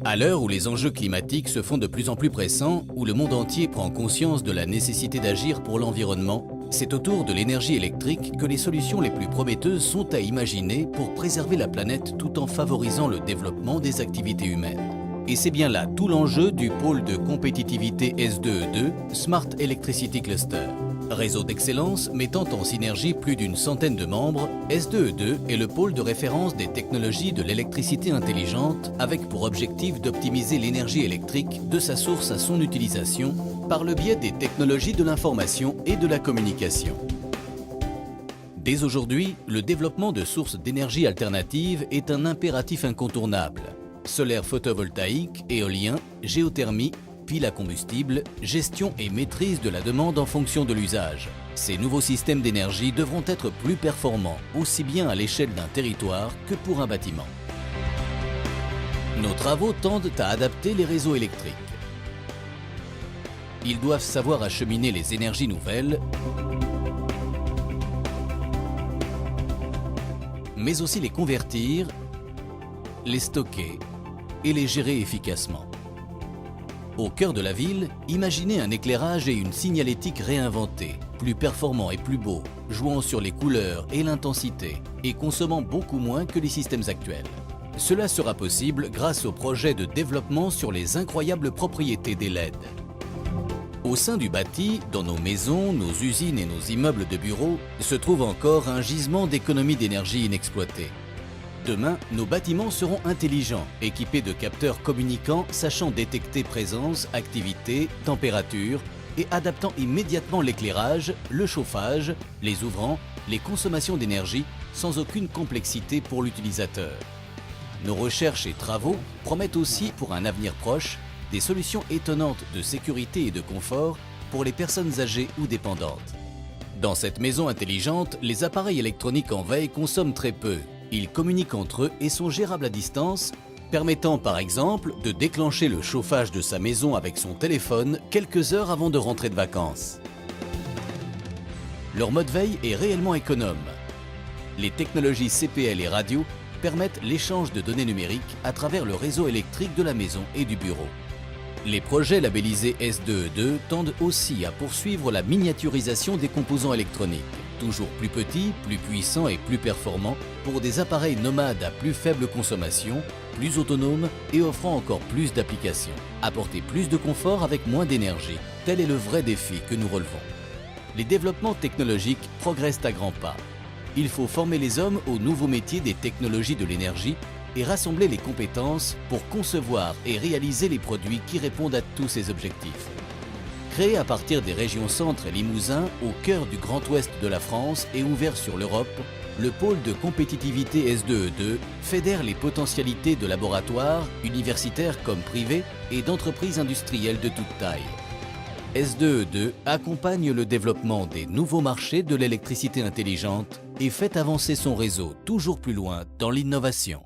À l'heure où les enjeux climatiques se font de plus en plus pressants, où le monde entier prend conscience de la nécessité d'agir pour l'environnement, c'est autour de l'énergie électrique que les solutions les plus prometteuses sont à imaginer pour préserver la planète tout en favorisant le développement des activités humaines. Et c'est bien là tout l'enjeu du pôle de compétitivité S2E2, Smart Electricity Cluster. Réseau d'excellence mettant en synergie plus d'une centaine de membres, S2E2 est le pôle de référence des technologies de l'électricité intelligente avec pour objectif d'optimiser l'énergie électrique de sa source à son utilisation par le biais des technologies de l'information et de la communication. Dès aujourd'hui, le développement de sources d'énergie alternatives est un impératif incontournable. Solaire photovoltaïque, éolien, géothermie, piles à combustible, gestion et maîtrise de la demande en fonction de l'usage. Ces nouveaux systèmes d'énergie devront être plus performants, aussi bien à l'échelle d'un territoire que pour un bâtiment. Nos travaux tendent à adapter les réseaux électriques. Ils doivent savoir acheminer les énergies nouvelles, mais aussi les convertir, les stocker et les gérer efficacement. Au cœur de la ville, imaginez un éclairage et une signalétique réinventés, plus performants et plus beaux, jouant sur les couleurs et l'intensité, et consommant beaucoup moins que les systèmes actuels. Cela sera possible grâce au projet de développement sur les incroyables propriétés des LED. Au sein du bâti, dans nos maisons, nos usines et nos immeubles de bureaux, se trouve encore un gisement d'économie d'énergie inexploité. Demain, nos bâtiments seront intelligents, équipés de capteurs communicants sachant détecter présence, activité, température et adaptant immédiatement l'éclairage, le chauffage, les ouvrants, les consommations d'énergie sans aucune complexité pour l'utilisateur. Nos recherches et travaux promettent aussi pour un avenir proche des solutions étonnantes de sécurité et de confort pour les personnes âgées ou dépendantes. Dans cette maison intelligente, les appareils électroniques en veille consomment très peu. Ils communiquent entre eux et sont gérables à distance, permettant par exemple de déclencher le chauffage de sa maison avec son téléphone quelques heures avant de rentrer de vacances. Leur mode veille est réellement économe. Les technologies CPL et radio permettent l'échange de données numériques à travers le réseau électrique de la maison et du bureau. Les projets labellisés S2E2 tendent aussi à poursuivre la miniaturisation des composants électroniques, toujours plus petits, plus puissants et plus performants pour des appareils nomades à plus faible consommation, plus autonomes et offrant encore plus d'applications. Apporter plus de confort avec moins d'énergie, tel est le vrai défi que nous relevons. Les développements technologiques progressent à grands pas. Il faut former les hommes aux nouveaux métiers des technologies de l'énergie et rassembler les compétences pour concevoir et réaliser les produits qui répondent à tous ces objectifs. Créé à partir des régions Centre et Limousin, au cœur du Grand Ouest de la France et ouvert sur l'Europe, le pôle de compétitivité S2E2 fédère les potentialités de laboratoires, universitaires comme privés, et d'entreprises industrielles de toute taille. S2E2 accompagne le développement des nouveaux marchés de l'électricité intelligente et fait avancer son réseau toujours plus loin dans l'innovation.